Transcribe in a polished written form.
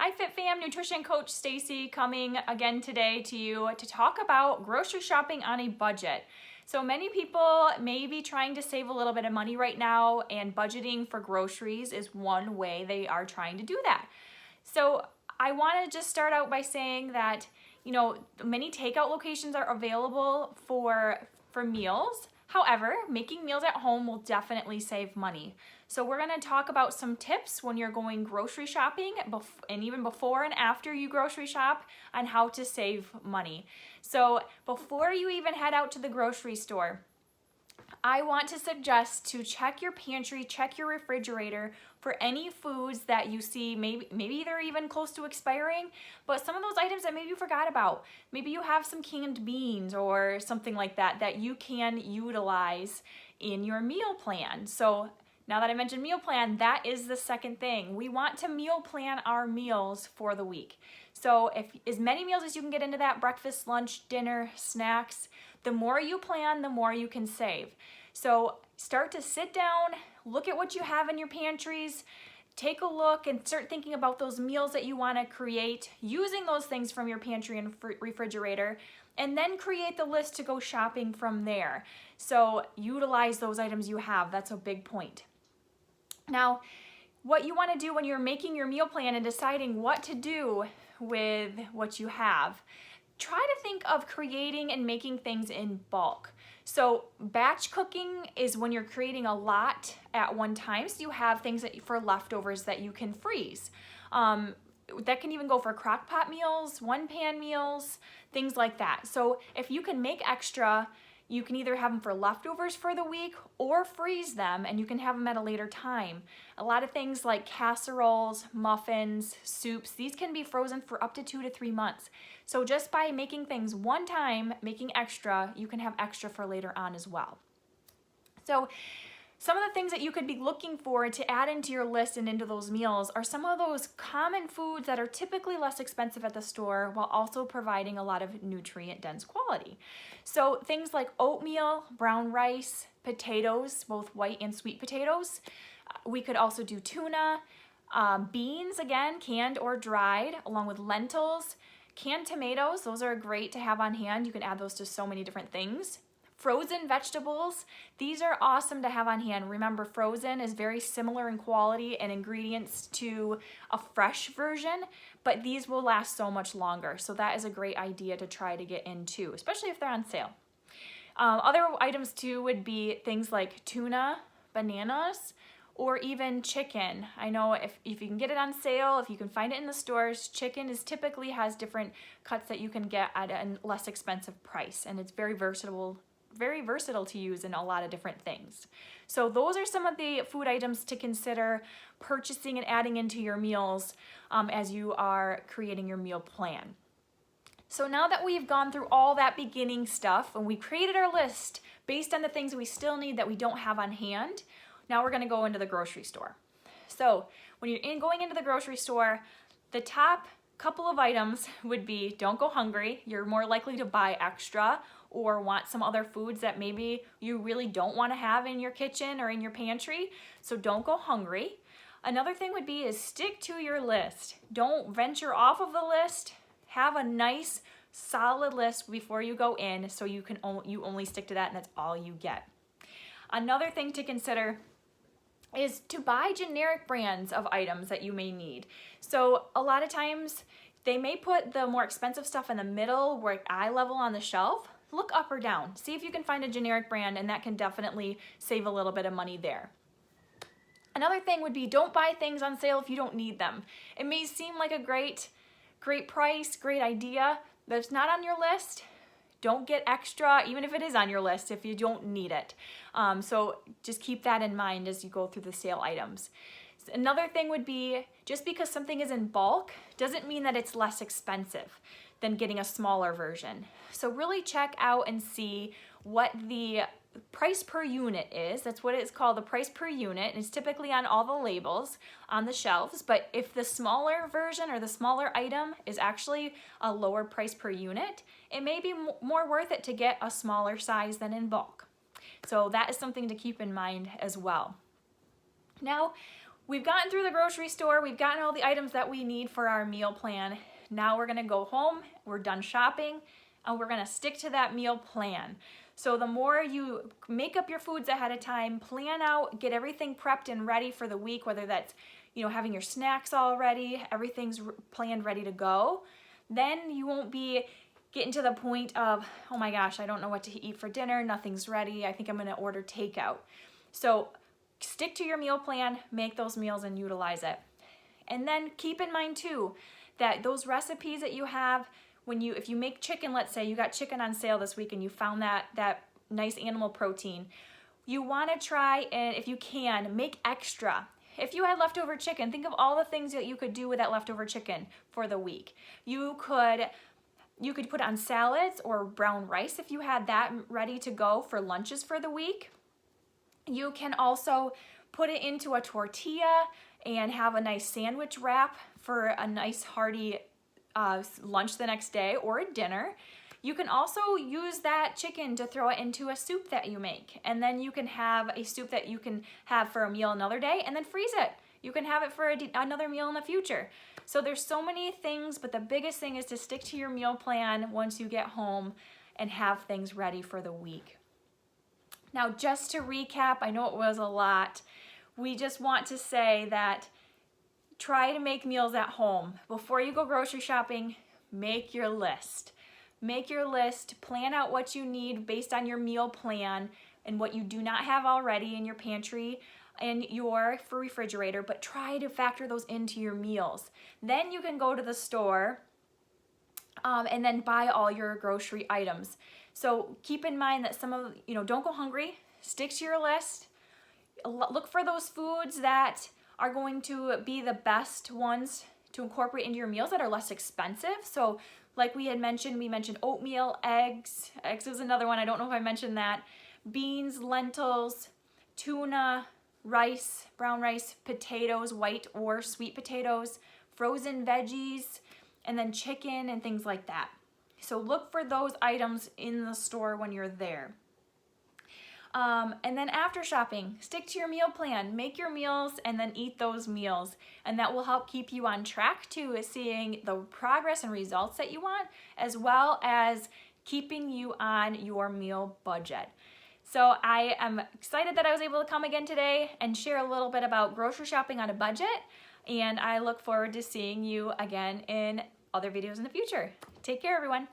Hi FitFam, nutrition coach Stacy coming again today to you to talk about grocery shopping on a budget. So many people may be trying to save a little bit of money right now, and budgeting for groceries is one way they are trying to do that. So I want to just start out by saying that, many takeout locations are available for meals. However, making meals at home will definitely save money. So we're going to talk about some tips when you're going grocery shopping and even before and after you grocery shop on how to save money. So before you even head out to the grocery store, I want to suggest to check your pantry, check your refrigerator for any foods that you see, maybe they're even close to expiring, but some of those items that maybe you forgot about. Maybe you have some canned beans or something like that that you can utilize in your meal plan. So now that I mentioned meal plan, that is the second thing. We want to meal plan our meals for the week. So if as many meals as you can get into that, breakfast, lunch, dinner, snacks, the more you plan, the more you can save. So start to sit down, look at what you have in your pantries, take a look and start thinking about those meals that you want to create using those things from your pantry and refrigerator, and then create the list to go shopping from there. So utilize those items you have. That's a big point. Now, what you want to do when you're making your meal plan and deciding what to do with what you have, try to think of creating and making things in bulk. So batch cooking is when you're creating a lot at one time, so you have things for leftovers that you can freeze. That can even go for crock pot meals, one pan meals, things like that. So if you can make extra, you can either have them for leftovers for the week or freeze them, and you can have them at a later time. A lot of things like casseroles, muffins, soups, these can be frozen for up to 2 to 3 months. So just by making things one time, making extra, you can have extra for later on as well. So some of the things that you could be looking for to add into your list and into those meals are some of those common foods that are typically less expensive at the store while also providing a lot of nutrient-dense quality. So things like oatmeal, brown rice, potatoes, both white and sweet potatoes. We could also do tuna, beans, again, canned or dried, along with lentils, canned tomatoes. Those are great to have on hand. You can add those to so many different things. Frozen vegetables, these are awesome to have on hand. Remember, frozen is very similar in quality and ingredients to a fresh version, but these will last so much longer. So that is a great idea to try to get into, especially if they're on sale. Other items too would be things like tuna, bananas, or even chicken. I know if you can get it on sale, if you can find it in the stores, chicken typically has different cuts that you can get at a less expensive price, and it's very versatile to use in a lot of different things. So those are some of the food items to consider purchasing and adding into your meals as you are creating your meal plan. So now that we've gone through all that beginning stuff and we created our list based on the things we still need that we don't have on hand, now we're going to go into the grocery store. So when you're going into the grocery store, the top couple of items would be don't go hungry. You're more likely to buy extra or want some other foods that maybe you really don't want to have in your kitchen or in your pantry. So don't go hungry. Another thing would be is stick to your list. Don't venture off of the list. Have a nice solid list before you go in so you only stick to that and that's all you get. Another thing to consider is to buy generic brands of items that you may need. So a lot of times they may put the more expensive stuff in the middle where eye level on the shelf. Look up or down. See if you can find a generic brand, and that can definitely save a little bit of money there. Another thing would be don't buy things on sale if you don't need them. It may seem like a great price, great idea, but if it's not on your list, don't get extra, even if it is on your list, if you don't need it. So just keep that in mind as you go through the sale items. Another thing would be just because something is in bulk doesn't mean that it's less expensive than getting a smaller version. So really check out and see what the price per unit is. That's what it's called, the price per unit. It's typically on all the labels on the shelves, but if the smaller version or the smaller item is actually a lower price per unit, it may be more worth it to get a smaller size than in bulk. So that is something to keep in mind as well. Now, we've gotten through the grocery store, we've gotten all the items that we need for our meal plan. Now we're gonna go home, we're done shopping, and we're gonna stick to that meal plan. So the more you make up your foods ahead of time, plan out, get everything prepped and ready for the week, whether that's, you know, having your snacks all ready, everything's planned, ready to go, then you won't be getting to the point of, oh my gosh, I don't know what to eat for dinner, nothing's ready, I think I'm gonna order takeout. So stick to your meal plan, make those meals and utilize it. And then keep in mind too, that those recipes that you have, if you make chicken, let's say you got chicken on sale this week and you found that nice animal protein, you wanna try and, if you can, make extra. If you had leftover chicken, think of all the things that you could do with that leftover chicken for the week. You could put it on salads or brown rice if you had that ready to go for lunches for the week. You can also put it into a tortilla and have a nice sandwich wrap for a nice hearty lunch the next day or a dinner. You can also use that chicken to throw it into a soup that you make, and then you can have a soup that you can have for a meal another day and then freeze it. You can have it for another meal in the future. So there's so many things, but the biggest thing is to stick to your meal plan once you get home and have things ready for the week. Now, just to recap, I know it was a lot. We just want to say that try to make meals at home. Before you go grocery shopping, make your list. Make your list, plan out what you need based on your meal plan and what you do not have already in your pantry and your refrigerator, but try to factor those into your meals. Then you can go to the store and then buy all your grocery items. So keep in mind that don't go hungry, stick to your list, look for those foods that are going to be the best ones to incorporate into your meals that are less expensive. So like we mentioned oatmeal, eggs is another one, I don't know if I mentioned that, beans, lentils, tuna, rice, brown rice, potatoes, white or sweet potatoes, frozen veggies, and then chicken and things like that. So look for those items in the store when you're there. And then after shopping, stick to your meal plan, make your meals and then eat those meals. And that will help keep you on track to seeing the progress and results that you want, as well as keeping you on your meal budget. So I am excited that I was able to come again today and share a little bit about grocery shopping on a budget. And I look forward to seeing you again in other videos in the future. Take care, everyone.